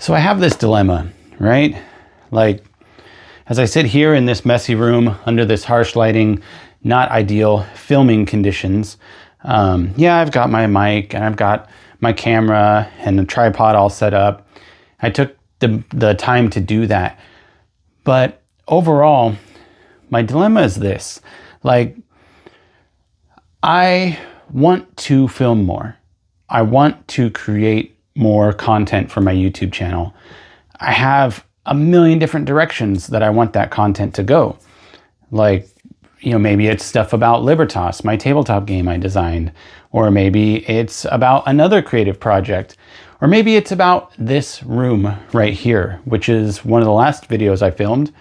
So I have this dilemma, right? Like, as I sit here in this messy room under this harsh lighting, not ideal filming conditions. Yeah, I've got my mic and I've got my camera and the tripod all set up. I took the time to do that. But overall, my dilemma is this. Like, I want to film more. I want to create more content for my YouTube channel. I have a million different directions that I want that content to go. Like, maybe it's stuff about Libertas, my tabletop game I designed, or maybe it's about another creative project, or maybe it's about this room right here, which is one of the last videos I filmed,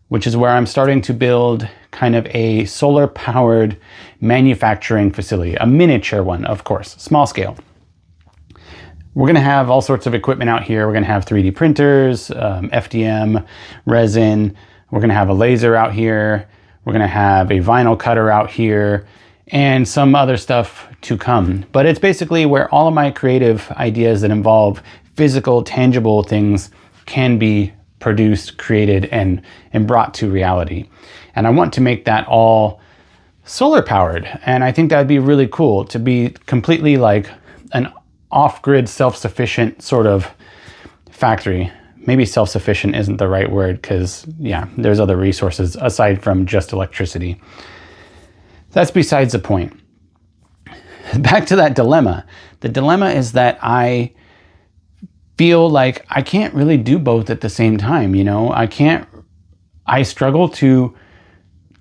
which is where I'm starting to build kind of a solar-powered manufacturing facility, a miniature one, of course, small scale. We're gonna have all sorts of equipment out here. We're gonna have 3D printers, FDM, resin. We're gonna have a laser out here. We're gonna have a vinyl cutter out here and some other stuff to come. But it's basically where all of my creative ideas that involve physical, tangible things can be produced, created, and brought to reality. And I want to make that all solar powered. And I think that'd be really cool to be completely like an off-grid, self-sufficient sort of factory. Maybe self-sufficient isn't the right word because, yeah, there's other resources aside from just electricity. That's besides the point. Back to that dilemma. The dilemma is that I feel like I can't really do both at the same time. I struggle to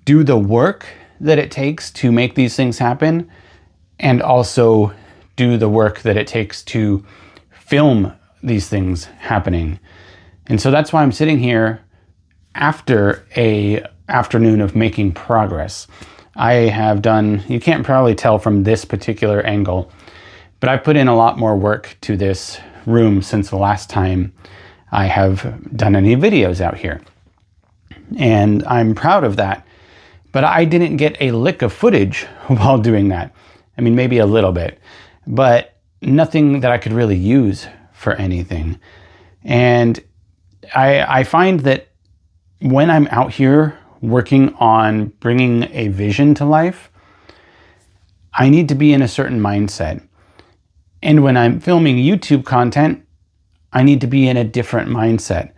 do the work that it takes to make these things happen and also do the work that it takes to film these things happening. And so that's why I'm sitting here after a afternoon of making progress. I have done, you can't probably tell from this particular angle, but I've put in a lot more work to this room since the last time I have done any videos out here. And I'm proud of that. But I didn't get a lick of footage while doing that. I mean, maybe a little bit, but nothing that I could really use for anything. And I find that when I'm out here working on bringing a vision to life, I need to be in a certain mindset. And when I'm filming YouTube content, I need to be in a different mindset.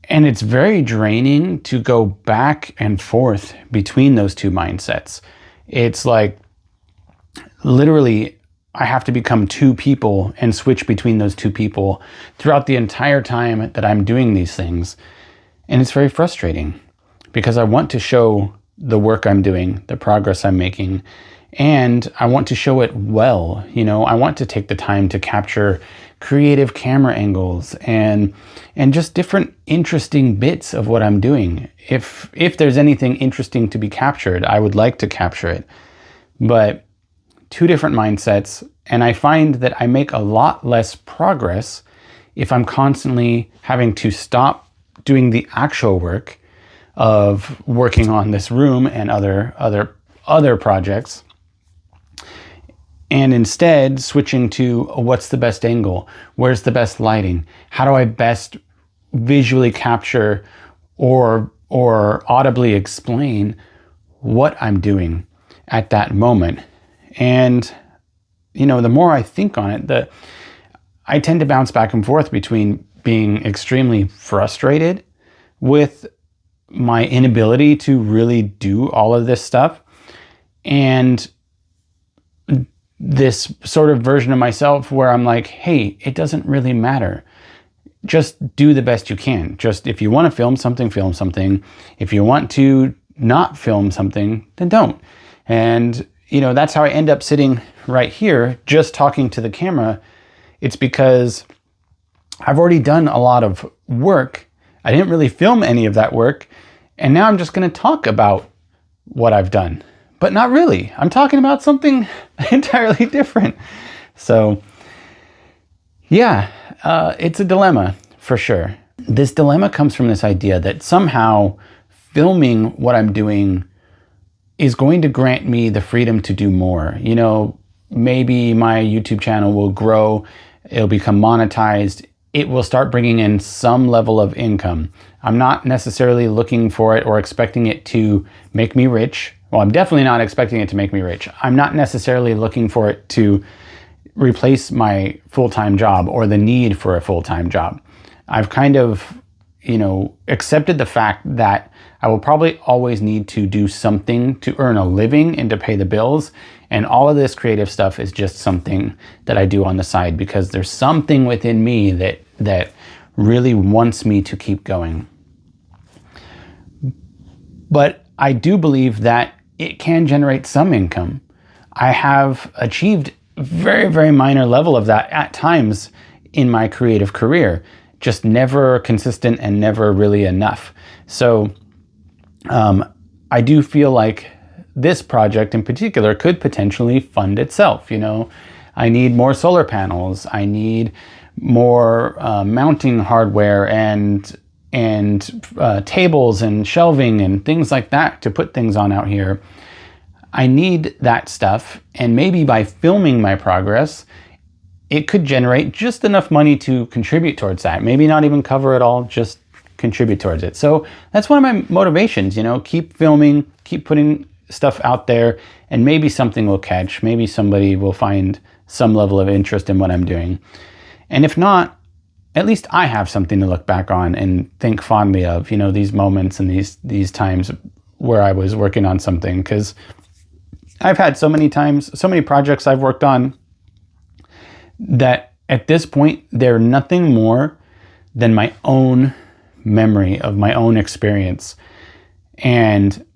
And it's very draining to go back and forth between those two mindsets. It's like literally I have to become two people and switch between those two people throughout the entire time that I'm doing these things. And it's very frustrating because I want to show the work I'm doing, the progress I'm making, and I want to show it well. I want to take the time to capture creative camera angles and just different interesting bits of what I'm doing. If there's anything interesting to be captured, I would like to capture it. But two different mindsets, and I find that I make a lot less progress if I'm constantly having to stop doing the actual work of working on this room and other projects, and instead switching to what's the best angle, where's the best lighting, how do I best visually capture or audibly explain what I'm doing at that moment. And, the more I think on it, I tend to bounce back and forth between being extremely frustrated with my inability to really do all of this stuff and this sort of version of myself where I'm like, hey, it doesn't really matter. Just do the best you can. Just if you want to film something, film something. If you want to not film something, then don't. And that's how I end up sitting right here, just talking to the camera. It's because I've already done a lot of work. I didn't really film any of that work. And now I'm just going to talk about what I've done. But not really. I'm talking about something entirely different. So, yeah, it's a dilemma for sure. This dilemma comes from this idea that somehow filming what I'm doing is going to grant me the freedom to do more. Maybe my YouTube channel will grow, it'll become monetized, it will start bringing in some level of income. I'm not necessarily looking for it or expecting it to make me rich. Well, I'm definitely not expecting it to make me rich. I'm not necessarily looking for it to replace my full-time job or the need for a full-time job. I've kind of, accepted the fact that I will probably always need to do something to earn a living and to pay the bills. And all of this creative stuff is just something that I do on the side because there's something within me that really wants me to keep going. But I do believe that it can generate some income. I have achieved very, very minor level of that at times in my creative career, just never consistent and never really enough. So I do feel like this project in particular could potentially fund itself. I need more solar panels. I need more mounting hardware and tables and shelving and things like that to put things on out here. I need that stuff, and maybe by filming my progress, it could generate just enough money to contribute towards that. Maybe not even cover it all, just contribute towards it. So that's one of my motivations, keep filming, keep putting stuff out there, and maybe something will catch. Maybe somebody will find some level of interest in what I'm doing. And if not, at least I have something to look back on and think fondly of, these moments and these times where I was working on something, because I've had so many times, so many projects I've worked on that at this point, they're nothing more than my own memory of my own experience. And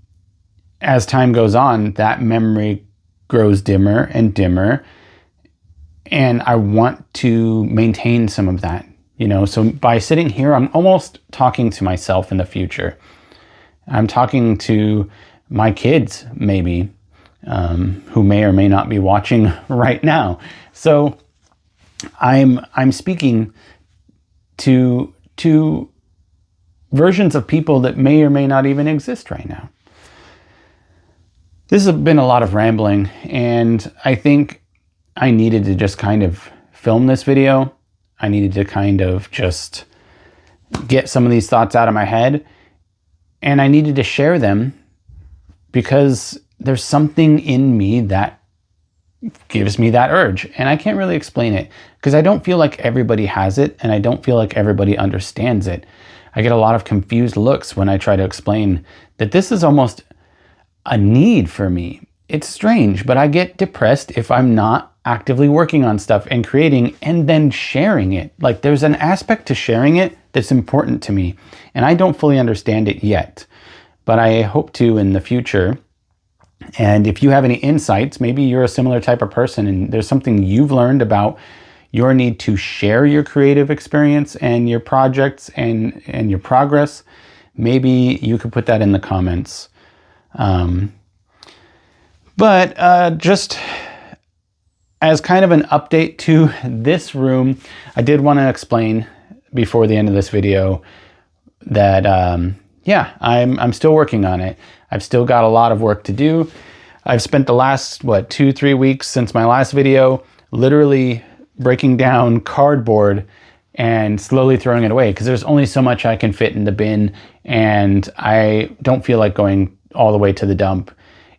as time goes on, that memory grows dimmer and dimmer. And I want to maintain some of that, So by sitting here, I'm almost talking to myself in the future. I'm talking to my kids, maybe, who may or may not be watching right now. So I'm speaking to versions of people that may or may not even exist right now. This has been a lot of rambling, and I think I needed to just kind of film this video. I needed to kind of just get some of these thoughts out of my head, and I needed to share them because there's something in me that gives me that urge, and I can't really explain it because I don't feel like everybody has it, and I don't feel like everybody understands it. I get a lot of confused looks when I try to explain that this is almost a need for me. It's strange, but I get depressed if I'm not actively working on stuff and creating and then sharing it. Like, there's an aspect to sharing it that's important to me, and I don't fully understand it yet, but I hope to in the future. And if you have any insights, maybe you're a similar type of person and there's something you've learned about your need to share your creative experience and your projects and your progress, maybe you could put that in the comments. But just as kind of an update to this room, I did want to explain before the end of this video that, I'm still working on it. I've still got a lot of work to do. I've spent the last, 2-3 weeks since my last video literally breaking down cardboard and slowly throwing it away because there's only so much I can fit in the bin, and I don't feel like going all the way to the dump.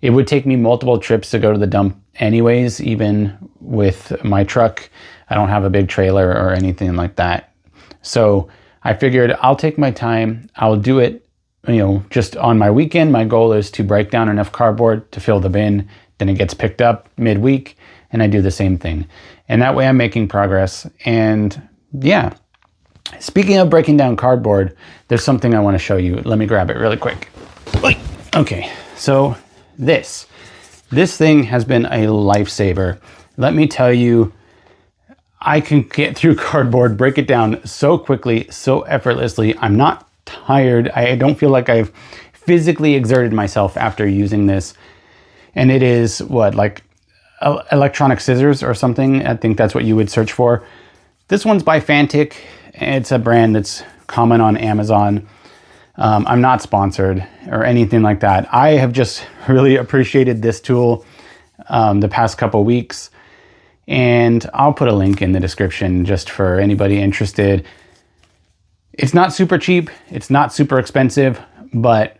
It would take me multiple trips to go to the dump anyways, even with my truck. I don't have a big trailer or anything like that. So I figured I'll take my time. I'll do it, just on my weekend. My goal is to break down enough cardboard to fill the bin. Then it gets picked up midweek and I do the same thing. And that way I'm making progress. And yeah, speaking of breaking down cardboard, there's something I want to show you. Let me grab it really quick. Okay, so this thing has been a lifesaver. Let me tell you, I can get through cardboard, break it down so quickly, so effortlessly. I'm not tired. I don't feel like I've physically exerted myself after using this. And it is like electronic scissors or something. I think that's what you would search for. This one's by Fanttik. It's a brand that's common on Amazon. I'm not sponsored or anything like that. I have just really appreciated this tool the past couple weeks. and I'll put a link in the description just for anybody interested. It's not super cheap, it's not super expensive, but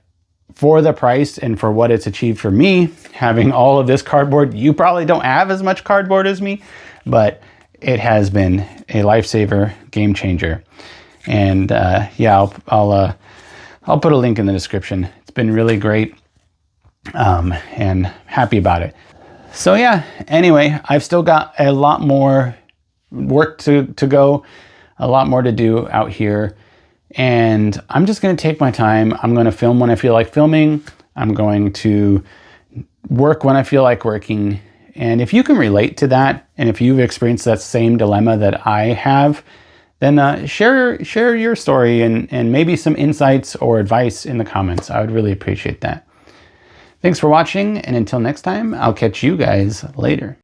for the price and for what it's achieved for me, having all of this cardboard, you probably don't have as much cardboard as me, but it has been a lifesaver, game changer. And yeah, I'll put a link in the description. It's been really great, and happy about it. So yeah, anyway, I've still got a lot more work to go, a lot more to do out here. And I'm just going to take my time. I'm going to film when I feel like filming. I'm going to work when I feel like working. And if you can relate to that, and if you've experienced that same dilemma that I have, then share your story and maybe some insights or advice in the comments. I would really appreciate that. Thanks for watching, and until next time, I'll catch you guys later.